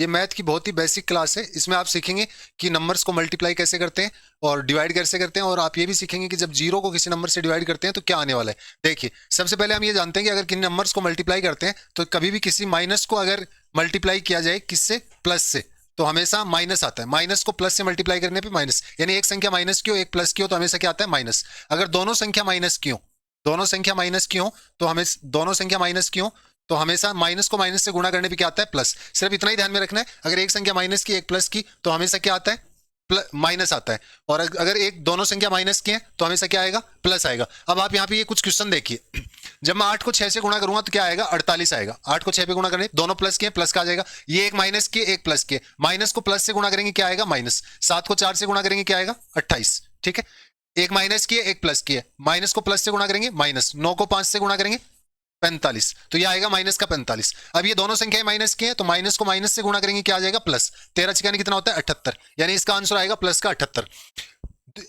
ये मैथ की बहुत ही बेसिक क्लास है। इसमें आप सीखेंगे कि नंबर्स को मल्टीप्लाई कैसे करते हैं और डिवाइड कैसे करते हैं, और आप ये भी सीखेंगे कि जब जीरो को किसी नंबर से डिवाइड करते हैं तो क्या आने वाला है। देखिए, सबसे पहले हम ये जानते हैं कि अगर किन नंबर्स को मल्टीप्लाई करते हैं तो कभी भी किसी माइनस को अगर मल्टीप्लाई किया जाए किससे, प्लस से, तो हमेशा माइनस आता है। माइनस को प्लस से मल्टीप्लाई करने पे माइनस, यानी एक संख्या माइनस की हो एक प्लस की हो तो हमेशा क्या आता है, माइनस। अगर दोनों संख्या माइनस की हो, दोनों संख्या माइनस की हो तो हमें दोनों संख्या माइनस की हो तो हमेशा माइनस को माइनस से गुणा करने पे क्या आता है, प्लस। सिर्फ इतना ही ध्यान में रखना है, अगर एक संख्या माइनस की एक प्लस की तो हमेशा क्या आता है, माइनस आता है। और अगर एक दोनों संख्या माइनस की है तो हमेशा क्या आएगा, प्लस आएगा। अब आप यहाँ पे ये कुछ क्वेश्चन देखिए, जब मैं 8 को 6 से गुणा करूंगा तो क्या आएगा, 48 आएगा। 8 को 6 पे गुणा करने, दोनों प्लस के, प्लस का आ जाएगा। ये एक माइनस की एक प्लस की, माइनस को प्लस से गुणा करेंगे क्या आएगा, माइनस। 7 को 4 से गुणा करेंगे क्या आएगा, 28। ठीक है, एक माइनस की है एक प्लस की है, माइनस को प्लस से गुणा करेंगे माइनस। 9 को 5 से गुणा करेंगे 45, तो ये आएगा माइनस का 45। अब ये दोनों संख्याएं माइनस की हैं तो माइनस को माइनस से गुणा करेंगे क्या आ जाएगा, प्लस। 13 छियानी कितना होता है, 78, यानी इसका आंसर आएगा प्लस का 78।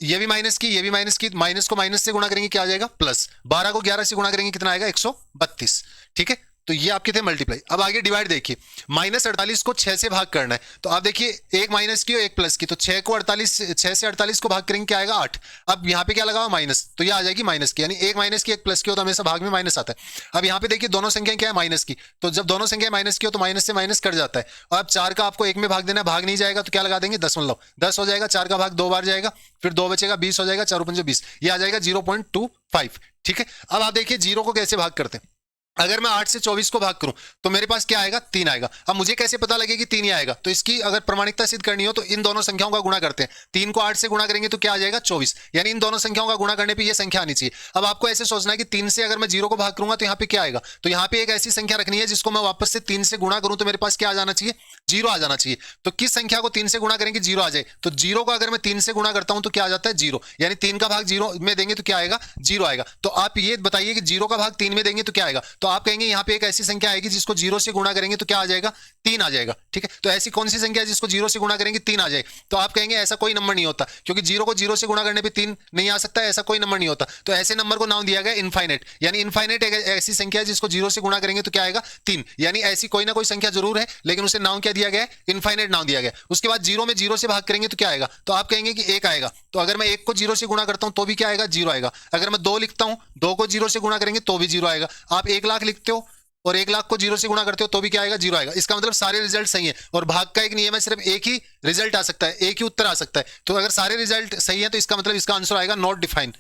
ये भी माइनस की ये भी माइनस की, माइनस को माइनस से गुणा करेंगे क्या आ जाएगा, प्लस। 12 को 11 से गुणा करेंगे कितना आएगा, 132। ठीक है, तो ये आपके थे मल्टीप्लाई। अब आगे डिवाइड देखिए, माइनस 48 को 6 से भाग करना है तो आप देखिए, एक माइनस की और एक प्लस की, तो 6 को 48, 6 से 48 को भाग करेंगे क्या आएगा, 8। अब यहाँ पे क्या लगा हुआ, माइनस, तो ये आ जाएगी माइनस की, यानी एक माइनस की एक प्लस की हो तो हमेशा भाग में माइनस आता है। अब यहाँ पे देखिए दोनों संख्या क्या है, माइनस की, तो जब दोनों संख्या माइनस की हो तो माइनस से माइनस कट जाता है। और अब 4 का आपको एक में भाग देना है, भाग नहीं जाएगा तो क्या लगा देंगे, दशमलव। 10 हो जाएगा, 4 का भाग 2 बार जाएगा, फिर 2 बचेगा, 20 हो जाएगा, 4 पंजे 20, ये आ जाएगा 0.25। ठीक है, अब आप देखिए जीरो को कैसे भाग करते हैं। अगर मैं 8 से 24 को भाग करूं तो मेरे पास क्या आएगा, 3 आएगा। अब मुझे कैसे पता लगे कि 3 ही आएगा, तो इसकी अगर प्रमाणिकता सिद्ध करनी हो तो इन दोनों संख्याओं का गुणा करते हैं। 3 को 8 से गुणा करेंगे तो क्या आ जाएगा, 24, यानी इन दोनों संख्याओं का गुणा करने पे ये संख्या आनी चाहिए। अब आपको ऐसे सोचना है कि 3 से अगर मैं 0 को भाग करूंगा तो यहाँ पे क्या आएगा, तो यहाँ पे एक ऐसी संख्या रखनी है जिसको मैं वापस से 3 से गुणा करूं तो मेरे पास क्या आ जाना चाहिए, 0 आ जाना चाहिए। तो किस संख्या को 3 से गुणा करेंगे 0 आ जाए, तो 0 को अगर मैं 3 से गुणा करता हूं तो क्या आ जाता है, 0, यानी 3 का भाग 0 में देंगे तो क्या आएगा, 0 आएगा। तो आप ये बताइए कि 0 का भाग 3 में देंगे तो क्या आएगा, तो आप कहेंगे यहाँ पे एक ऐसी संख्या आएगी जिसको 0 से गुणा करेंगे तो क्या आ जाएगा, 3 आ जाएगा। ठीक है, तो ऐसी कौन सी संख्या है जिसको 0 से गुणा करेंगे 3 आ जाए, तो आप कहेंगे ऐसा कोई नंबर नहीं होता, क्योंकि 0 को 0 से गुणा करने पे 3 नहीं आ सकता, ऐसा कोई नंबर नहीं होता। तो ऐसे नंबर को नाम दिया गया इनफाइनाइट, यानी इनफाइनाइट एक ऐसी संख्या है जिसको 0 से गुणा करेंगे तो क्या आएगा, 3, यानी ऐसी कोई ना कोई संख्या जरूर है, लेकिन उसे नाम क्या दिया गया है, इनफाइनाइट नाम दिया गया। उसके बाद 0 में 0 से भाग करेंगे तो क्या आएगा, तो आप कहेंगे कि 1 आएगा। तो अगर मैं 1 को 0 से गुणा करता हूं तो भी क्या आएगा, 0 आएगा। अगर मैं 2 लिखता हूं, 2 को 0 से गुणा करेंगे तो भी 0 आएगा। आप 1 लाख लिखते हो और 1 लाख को 0 से गुणा करते हो तो भी क्या आएगा, 0 आएगा। इसका मतलब सारे रिजल्ट सही है, और भाग का एक नियम है, सिर्फ एक ही रिजल्ट आ सकता है, एक ही उत्तर आ सकता है। तो अगर सारे रिजल्ट सही है तो इसका मतलब इसका आंसर आएगा नॉट डिफाइन,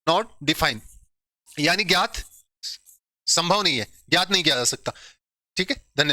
नॉट डिफाइन, यानी ज्ञात, संभव नहीं है, ज्ञात नहीं किया जा सकता। ठीक है, धन्यवाद।